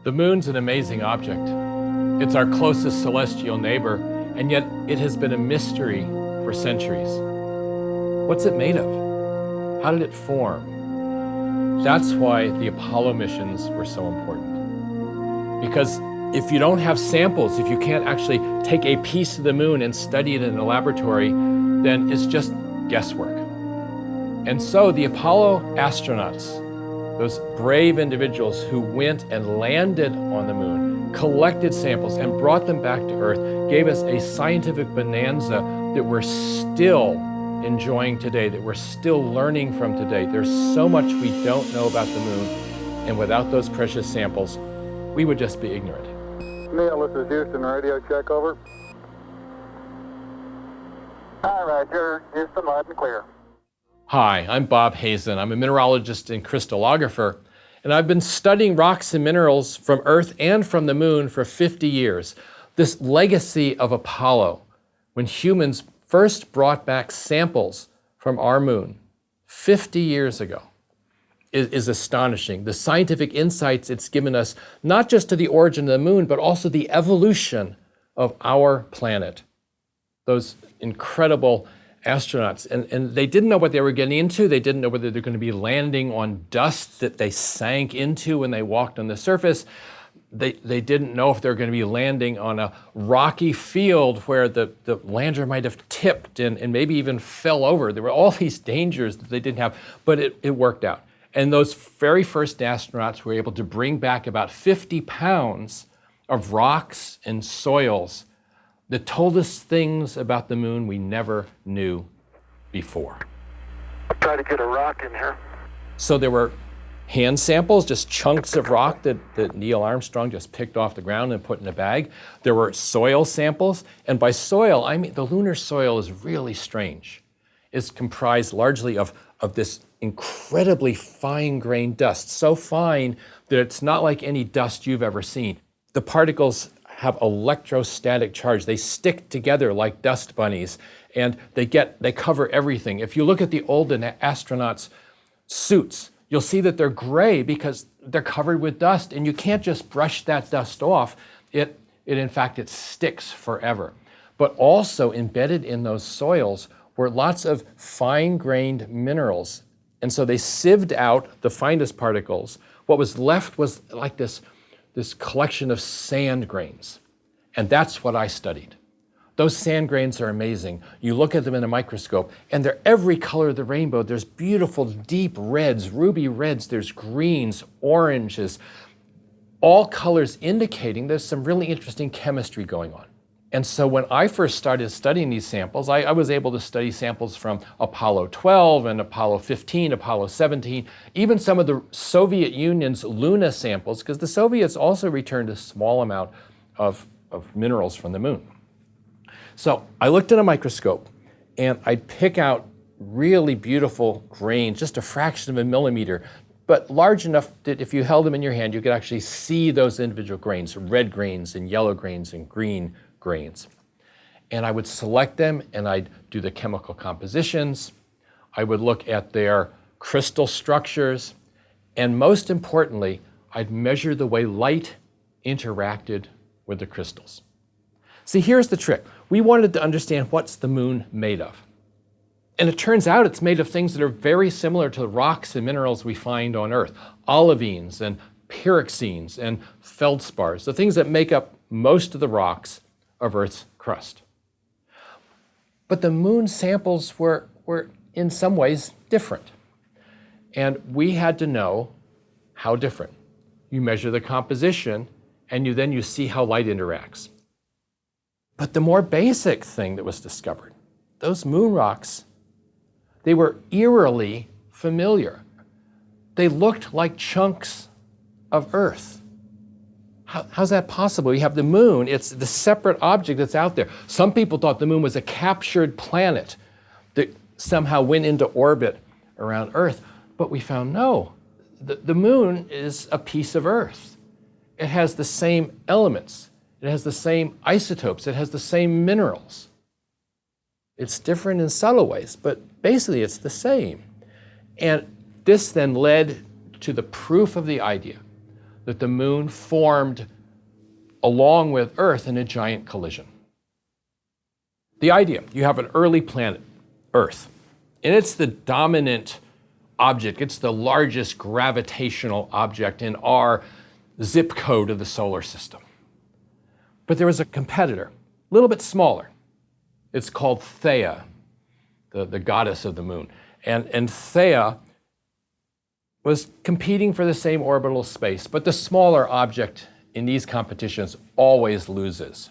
The moon's an amazing object. It's our closest celestial neighbor, and yet it has been a mystery for centuries. What's it made of? How did it form? That's why the Apollo missions were so important. Because if you don't have samples, if you can't actually take a piece of the moon and study it in a laboratory, then it's just guesswork. And so the Apollo astronauts, those brave individuals who went and landed on the moon, collected samples and brought them back to Earth, gave us a scientific bonanza that we're still enjoying today, that we're still learning from today. There's so much we don't know about the moon, and without those precious samples, we would just be ignorant. Neil, this is Houston, radio check, over. All right, you're Houston, loud and clear. Hi, I'm Bob Hazen. I'm a mineralogist and crystallographer, and I've been studying rocks and minerals from Earth and from the moon for 50 years. This legacy of Apollo, when humans first brought back samples from our moon 50 years ago, is astonishing. The scientific insights it's given us, not just to the origin of the moon, but also the evolution of our planet. Those incredible astronauts, and they didn't know what they were getting into. They didn't know whether they're going to be landing on dust that they sank into when they walked on the surface. They didn't know if they were going to be landing on a rocky field where the lander might have tipped and maybe even fell over. There were all these dangers that they didn't have, but it worked out. And those very first astronauts were able to bring back about 50 pounds of rocks and soils that told us things about the moon we never knew before. I'll try to get a rock in here. So there were hand samples, just chunks of rock that Neil Armstrong just picked off the ground and put in a bag. There were soil samples, and by soil, I mean the lunar soil is really strange. It's comprised largely of this incredibly fine-grained dust, so fine that it's not like any dust you've ever seen. The particles have electrostatic charge. They stick together like dust bunnies, and they cover everything. If you look at the old astronauts' suits, you'll see that they're gray because they're covered with dust, and you can't just brush that dust off. In fact, it sticks forever. But also embedded in those soils were lots of fine-grained minerals. And so they sieved out the finest particles. What was left was like this collection of sand grains. And that's what I studied. Those sand grains are amazing. You look at them in a microscope, and they're every color of the rainbow. There's beautiful deep reds, ruby reds, there's greens, oranges, all colors indicating there's some really interesting chemistry going on. And so when I first started studying these samples, I was able to study samples from Apollo 12 and Apollo 15, Apollo 17, even some of the Soviet Union's Luna samples, because the Soviets also returned a small amount of minerals from the moon. So I looked in a microscope, and I'd pick out really beautiful grains, just a fraction of a millimeter, but large enough that if you held them in your hand, you could actually see those individual grains, red grains and yellow grains and green grains. And I would select them, and I'd do the chemical compositions. I would look at their crystal structures, and most importantly, I'd measure the way light interacted with the crystals. See, here's the trick. We wanted to understand what's the moon made of. And it turns out it's made of things that are very similar to the rocks and minerals we find on Earth. Olivines and pyroxenes and feldspars, the things that make up most of the rocks of Earth's crust. But the moon samples were in some ways different. And we had to know how different. You measure the composition, and then you see how light interacts. But the more basic thing that was discovered, those moon rocks, they were eerily familiar. They looked like chunks of Earth. How's that possible? You have the moon, it's the separate object that's out there. Some people thought the moon was a captured planet that somehow went into orbit around Earth, but we found no. The moon is a piece of Earth. It has the same elements. It has the same isotopes. It has the same minerals. It's different in subtle ways, but basically it's the same. And this then led to the proof of the idea that the moon formed along with Earth in a giant collision. The idea, you have an early planet, Earth, and it's the dominant object. It's the largest gravitational object in our zip code of the solar system. But there was a competitor, a little bit smaller. It's called Theia, the goddess of the moon. And Theia was competing for the same orbital space, but the smaller object in these competitions always loses.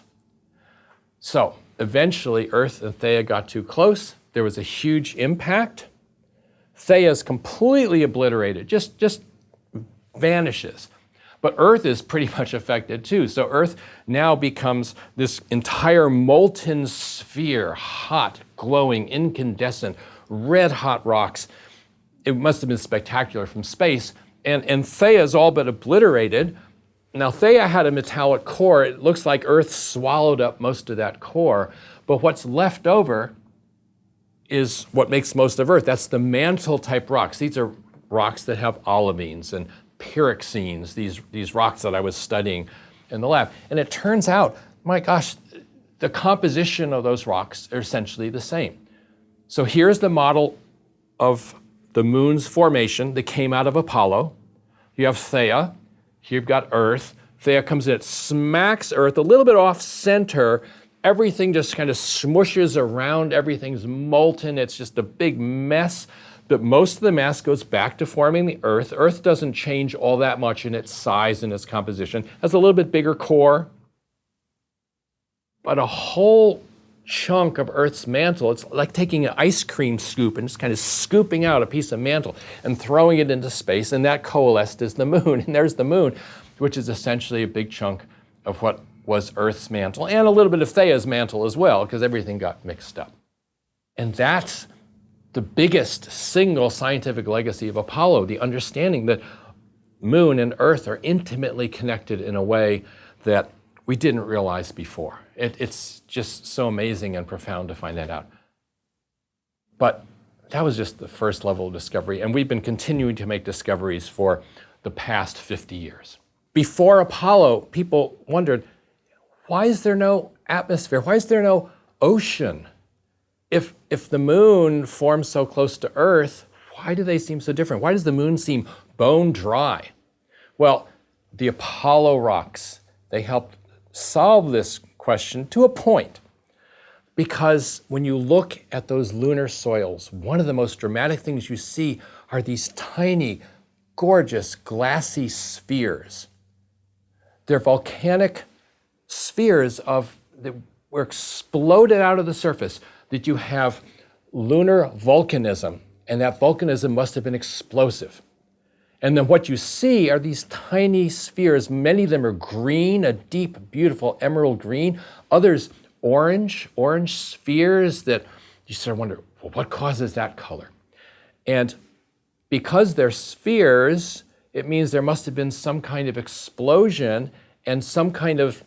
So eventually Earth and Theia got too close. There was a huge impact. Theia is completely obliterated, just vanishes. But Earth is pretty much affected too. So Earth now becomes this entire molten sphere, hot, glowing, incandescent, red hot rocks. It must have been spectacular from space. And Theia is all but obliterated. Now Theia had a metallic core. It looks like Earth swallowed up most of that core. But what's left over is what makes most of Earth. That's the mantle type rocks. These are rocks that have olivines and pyroxenes, these rocks that I was studying in the lab. And it turns out, my gosh, the composition of those rocks are essentially the same. So here's the model of the moon's formation that came out of Apollo. You have Theia, here you've got Earth. Theia comes in, it smacks Earth a little bit off center. Everything just kind of smushes around, everything's molten, it's just a big mess. But most of the mass goes back to forming the Earth. Earth doesn't change all that much in its size and its composition. It has a little bit bigger core. But a whole chunk of Earth's mantle, it's like taking an ice cream scoop and just kind of scooping out a piece of mantle and throwing it into space, and that coalesced as the moon. And there's the moon, which is essentially a big chunk of what was Earth's mantle, and a little bit of Theia's mantle as well, because everything got mixed up. And that's the biggest single scientific legacy of Apollo, the understanding that moon and Earth are intimately connected in a way that we didn't realize before. It's just so amazing and profound to find that out. But that was just the first level of discovery, and we've been continuing to make discoveries for the past 50 years. Before Apollo, people wondered, why is there no atmosphere? Why is there no ocean? If the moon forms so close to Earth, why do they seem so different? Why does the moon seem bone dry? Well, the Apollo rocks, they helped solve this question to a point. Because when you look at those lunar soils, one of the most dramatic things you see are these tiny, gorgeous, glassy spheres. They're volcanic spheres that were exploded out of the surface, that you have lunar volcanism, and that volcanism must have been explosive. And then what you see are these tiny spheres. Many of them are green, a deep, beautiful emerald green. Others orange spheres that you sort of wonder, well, what causes that color? And because they're spheres, it means there must have been some kind of explosion and some kind of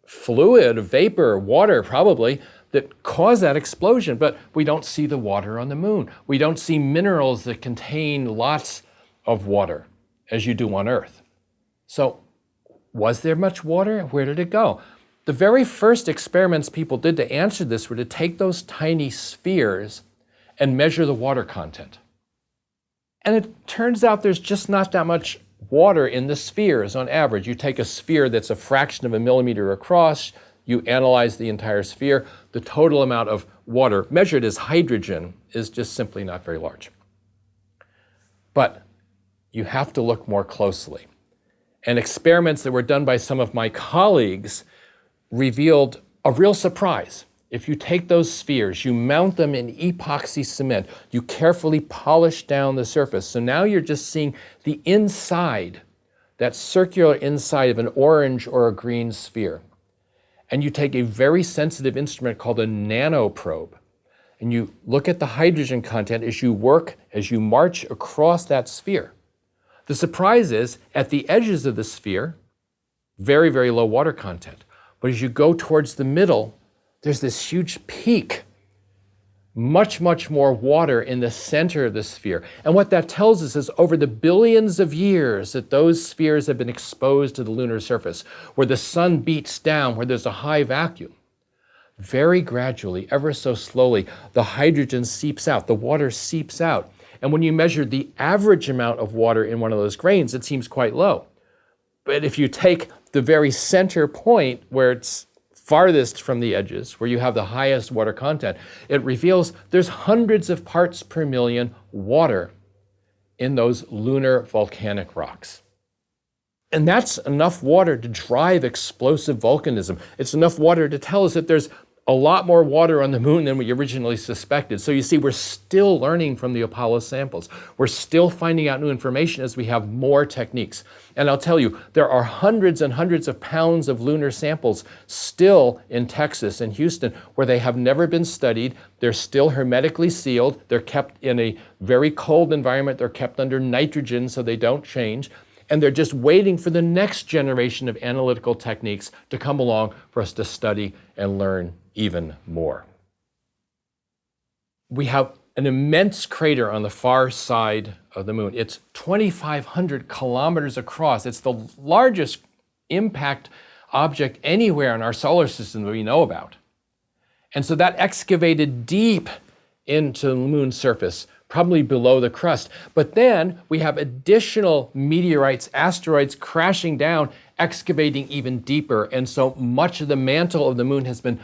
fluid, vapor, water probably, that caused that explosion. But we don't see the water on the moon. We don't see minerals that contain lots of water as you do on Earth. So was there much water? Where did it go? The very first experiments people did to answer this were to take those tiny spheres and measure the water content. And it turns out there's just not that much water in the spheres on average. You take a sphere that's a fraction of a millimeter across, you analyze the entire sphere, the total amount of water measured as hydrogen is just simply not very large. But you have to look more closely. And experiments that were done by some of my colleagues revealed a real surprise. If you take those spheres, you mount them in epoxy cement, you carefully polish down the surface. So now you're just seeing the inside, that circular inside of an orange or a green sphere. And you take a very sensitive instrument called a nanoprobe, and you look at the hydrogen content as you march across that sphere. The surprise is, at the edges of the sphere, very, very low water content. But as you go towards the middle, there's this huge peak much, much more water in the center of the sphere. And what that tells us is over the billions of years that those spheres have been exposed to the lunar surface, where the sun beats down, where there's a high vacuum, very gradually, ever so slowly, the hydrogen seeps out, the water seeps out. And when you measure the average amount of water in one of those grains, it seems quite low. But if you take the very center point where it's farthest from the edges, where you have the highest water content, it reveals there's hundreds of parts per million water in those lunar volcanic rocks. And that's enough water to drive explosive volcanism. It's enough water to tell us that there's a lot more water on the moon than we originally suspected. So you see, we're still learning from the Apollo samples. We're still finding out new information as we have more techniques. And I'll tell you, there are hundreds and hundreds of pounds of lunar samples still in Texas and Houston where they have never been studied. They're still hermetically sealed. They're kept in a very cold environment. They're kept under nitrogen so they don't change. And they're just waiting for the next generation of analytical techniques to come along for us to study and learn even more. We have an immense crater on the far side of the moon. It's 2,500 kilometers across. It's the largest impact object anywhere in our solar system that we know about. And so that excavated deep into the moon's surface, probably below the crust. But then we have additional meteorites, asteroids crashing down, excavating even deeper. And so much of the mantle of the moon has been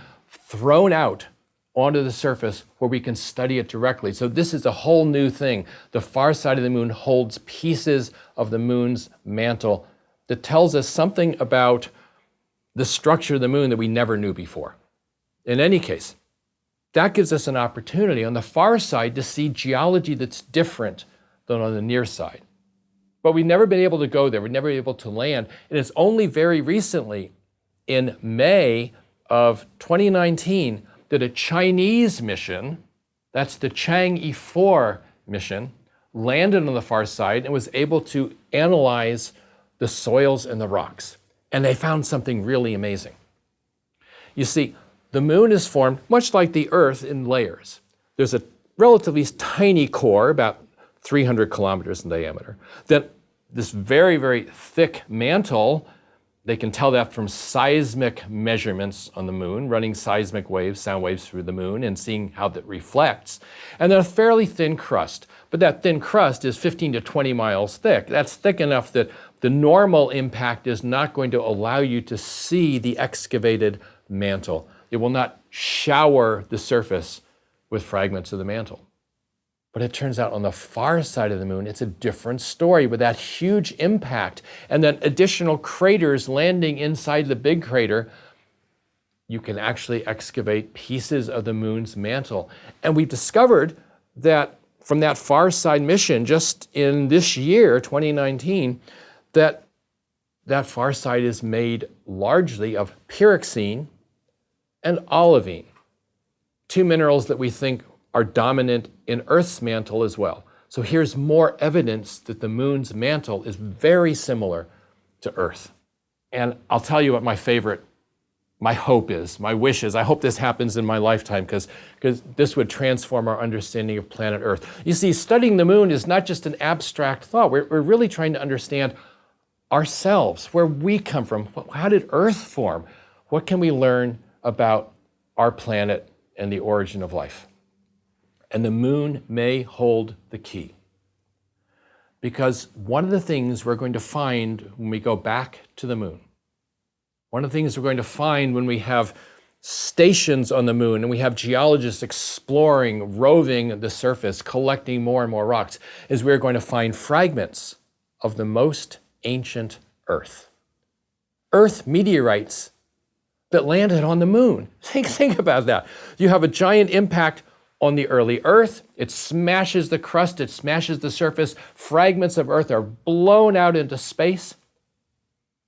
thrown out onto the surface where we can study it directly. So this is a whole new thing. The far side of the moon holds pieces of the moon's mantle that tells us something about the structure of the moon that we never knew before. In any case, that gives us an opportunity on the far side to see geology that's different than on the near side. But we've never been able to go there. We've never been able to land. And it's only very recently, in May of 2019, that a Chinese mission, that's the Chang'e 4 mission, landed on the far side and was able to analyze the soils and the rocks. And they found something really amazing. You see, the moon is formed much like the Earth in layers. There's a relatively tiny core, about 300 kilometers in diameter. Then this very, very thick mantle, they can tell that from seismic measurements on the moon, running seismic waves, sound waves through the moon and seeing how that reflects. And then a fairly thin crust. But that thin crust is 15 to 20 miles thick. That's thick enough that the normal impact is not going to allow you to see the excavated mantle. It will not shower the surface with fragments of the mantle. But it turns out on the far side of the moon, it's a different story with that huge impact and then additional craters landing inside the big crater. You can actually excavate pieces of the moon's mantle. And we've discovered that from that far side mission, just in this year, 2019, that far side is made largely of pyroxene and olivine, two minerals that we think are dominant in Earth's mantle as well. So here's more evidence that the moon's mantle is very similar to Earth. And I'll tell you what my hope is, my wish is. I hope this happens in my lifetime because this would transform our understanding of planet Earth. You see, studying the moon is not just an abstract thought. We're really trying to understand ourselves, where we come from. How did Earth form? What can we learn about our planet and the origin of life? And the moon may hold the key. Because one of the things we're going to find when we go back to the moon, one of the things we're going to find when we have stations on the moon and we have geologists exploring, roving the surface, collecting more and more rocks, is we're going to find fragments of the most ancient Earth. Earth meteorites that landed on the moon. Think about that. You have a giant impact on the early Earth. It smashes the crust, it smashes the surface. Fragments of Earth are blown out into space.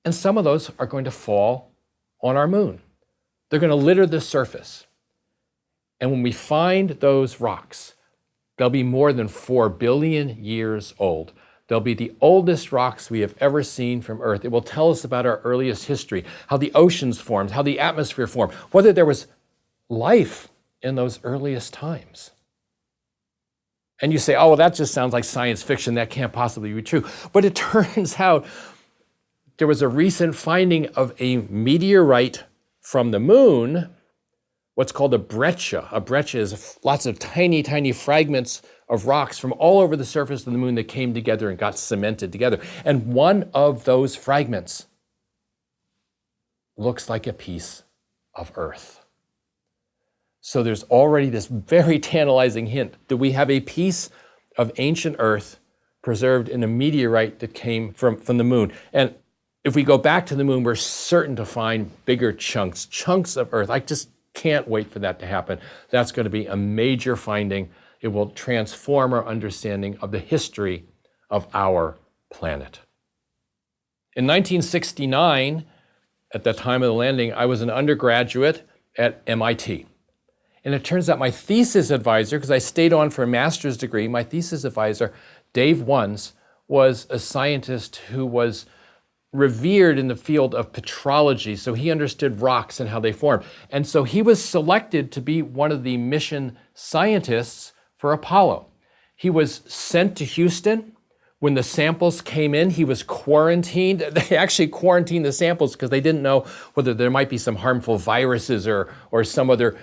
And some of those are going to fall on our moon. They're going to litter the surface. And when we find those rocks, they'll be more than 4 billion years old. They'll be the oldest rocks we have ever seen from Earth. It will tell us about our earliest history, how the oceans formed, how the atmosphere formed, whether there was life in those earliest times. And you say, oh, well, that just sounds like science fiction. That can't possibly be true. But it turns out there was a recent finding of a meteorite from the moon, what's called a breccia. A breccia is lots of tiny, tiny fragments of rocks from all over the surface of the moon that came together and got cemented together. And one of those fragments looks like a piece of Earth. So there's already this very tantalizing hint that we have a piece of ancient Earth preserved in a meteorite that came from the moon. And if we go back to the moon, we're certain to find bigger chunks of Earth. I just can't wait for that to happen. That's going to be a major finding. It will transform our understanding of the history of our planet. In 1969, at the time of the landing, I was an undergraduate at MIT. And it turns out my thesis advisor, because I stayed on for a master's degree, my thesis advisor, Dave Wuns, was a scientist who was revered in the field of petrology, so he understood rocks and how they form. And so he was selected to be one of the mission scientists for Apollo. He was sent to Houston. When the samples came in, he was quarantined. They actually quarantined the samples because they didn't know whether there might be some harmful viruses or some other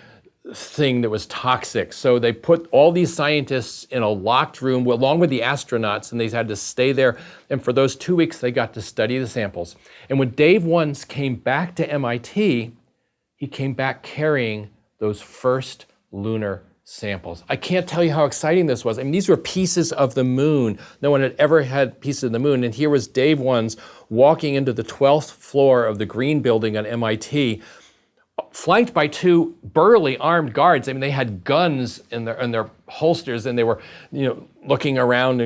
thing that was toxic. So they put all these scientists in a locked room along with the astronauts, and they had to stay there. And for those 2 weeks, they got to study the samples. And when Dave Wuns came back to MIT, he came back carrying those first lunar samples. I can't tell you how exciting this was. I mean, these were pieces of the moon. No one had ever had pieces of the moon. And here was Dave Wuns walking into the 12th floor of the Green Building on MIT, flanked by two burly armed guards. I mean, they had guns in their holsters, and they were, looking around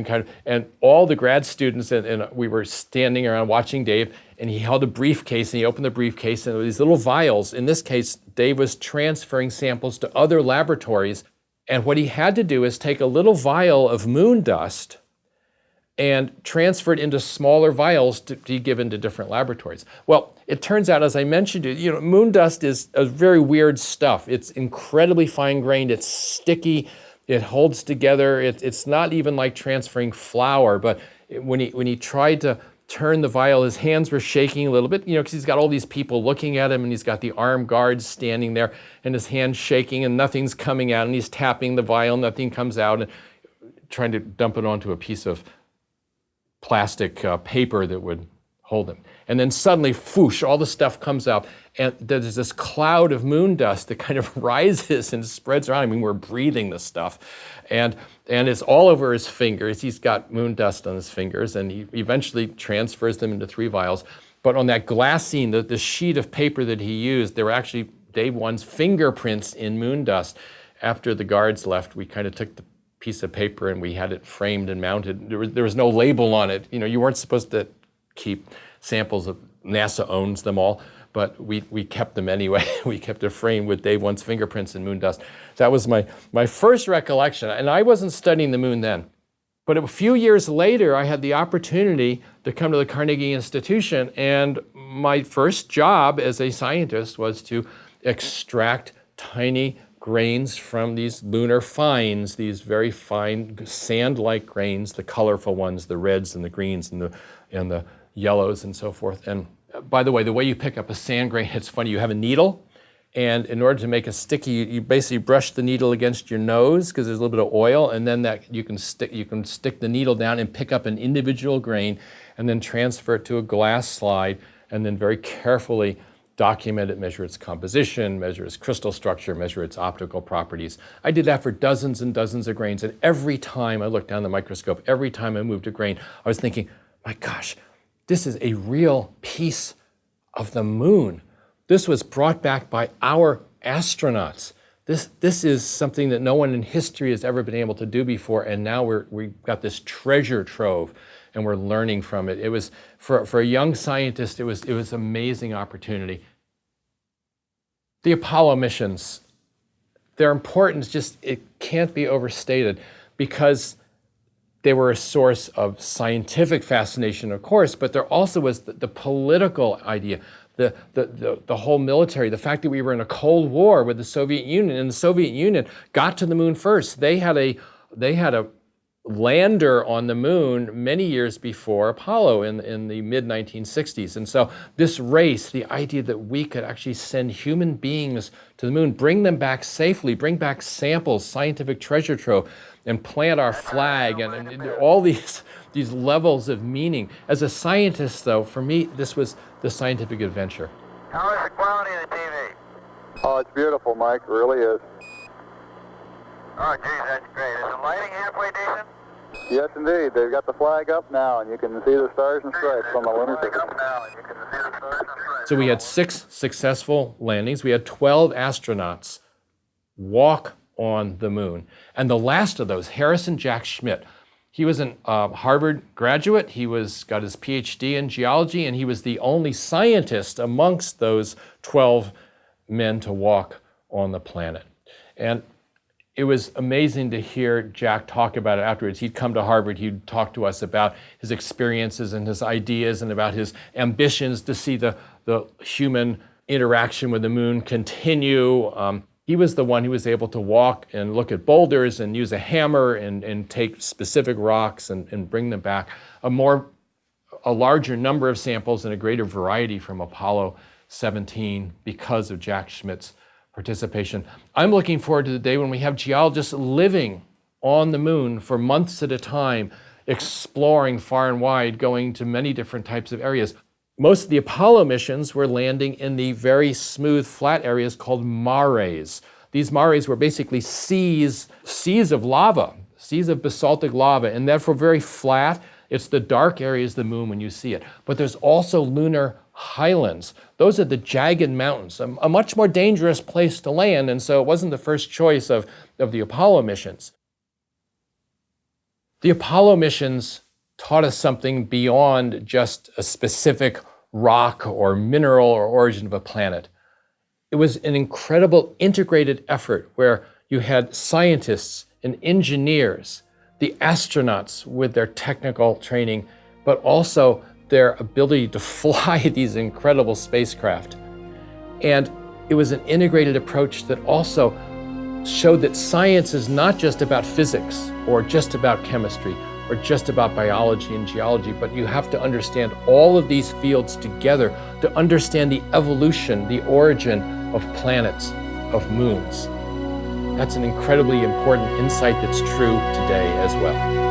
and all the grad students and we were standing around watching Dave, and he held a briefcase, and he opened the briefcase, and there were these little vials. In this case, Dave was transferring samples to other laboratories, and what he had to do is take a little vial of moon dust and transfer it into smaller vials to be given to different laboratories. Well, it turns out, as I mentioned, moon dust is a very weird stuff. It's incredibly fine-grained, it's sticky, it holds together. It's not even like transferring flour, but when he tried to turn the vial, his hands were shaking a little bit, because he's got all these people looking at him, and he's got the armed guards standing there, and his hand's shaking, and nothing's coming out, and he's tapping the vial, nothing comes out, and trying to dump it onto a piece of plastic paper that would hold him. And then suddenly, whoosh, all the stuff comes out, and there's this cloud of moon dust that kind of rises and spreads around. I mean, we're breathing this stuff. And it's all over his fingers. He's got moon dust on his fingers, and he eventually transfers them into 3 vials. But on that glassine, the sheet of paper that he used, there were actually Dave Wuns' fingerprints in moon dust. After the guards left, we kind of took the piece of paper and we had it framed and mounted. There was no label on it. You weren't supposed to keep samples of, NASA owns them all, but we kept them anyway. We kept a frame with Dave Wuns' fingerprints in moon dust. That was my first recollection, and I wasn't studying the moon then. But a few years later, I had the opportunity to come to the Carnegie Institution, and my first job as a scientist was to extract tiny grains from these lunar fines, these very fine sand-like grains, the colorful ones, the reds and the greens and the yellows and so forth. And by the way you pick up a sand grain, it's funny, you have a needle, and in order to make it sticky, you basically brush the needle against your nose because there's a little bit of oil, and then that you can stick the needle down and pick up an individual grain and then transfer it to a glass slide, and then very carefully document it, measure its composition, measure its crystal structure, measure its optical properties. I did that for dozens and dozens of grains, and every time I looked down the microscope, every time I moved a grain, I was thinking, my gosh, this is a real piece of the moon. This was brought back by our astronauts. This is something that no one in history has ever been able to do before, and now we've got this treasure trove, and we're learning from it. It was, for a young scientist, it was an amazing opportunity. The Apollo missions, their importance it can't be overstated, because they were a source of scientific fascination, of course, but there also was the political idea. the whole military, the fact that we were in a Cold War with the Soviet Union, and the Soviet Union got to the moon first. They had a lander on the moon many years before Apollo in the mid-1960s. And so this race, the idea that we could actually send human beings to the moon, bring them back safely, bring back samples, scientific treasure trove, and plant our flag, and all these levels of meaning. As a scientist, though, for me, this was the scientific adventure. How is the quality of the TV? Oh, it's beautiful, Mike. It really is. Oh, geez, that's great. Is the lighting halfway decent? Yes, indeed. They've got the flag up now, and you can see the stars and stripes on the lunar surface. So we had 6 successful landings. We had 12 astronauts walk on the moon. And the last of those, Harrison Jack Schmitt, he was a Harvard graduate. He got his PhD in geology, and he was the only scientist amongst those 12 men to walk on the planet. And it was amazing to hear Jack talk about it afterwards. He'd come to Harvard, he'd talk to us about his experiences and his ideas and about his ambitions to see the human interaction with the moon continue. He was the one who was able to walk and look at boulders and use a hammer and take specific rocks and bring them back. A larger number of samples and a greater variety from Apollo 17 because of Jack Schmitt's participation. I'm looking forward to the day when we have geologists living on the moon for months at a time, exploring far and wide, going to many different types of areas. Most of the Apollo missions were landing in the very smooth, flat areas called mares. These mares were basically seas of lava, seas of basaltic lava, and therefore very flat. It's the dark areas of the moon when you see it. But there's also lunar highlands. Those are the jagged mountains, a much more dangerous place to land, and so it wasn't the first choice of the Apollo missions. The Apollo missions taught us something beyond just a specific rock or mineral or origin of a planet. It was an incredible integrated effort where you had scientists and engineers, the astronauts with their technical training, but also their ability to fly these incredible spacecraft. And it was an integrated approach that also showed that science is not just about physics or just about chemistry or just about biology and geology, but you have to understand all of these fields together to understand the evolution, the origin of planets, of moons. That's an incredibly important insight that's true today as well.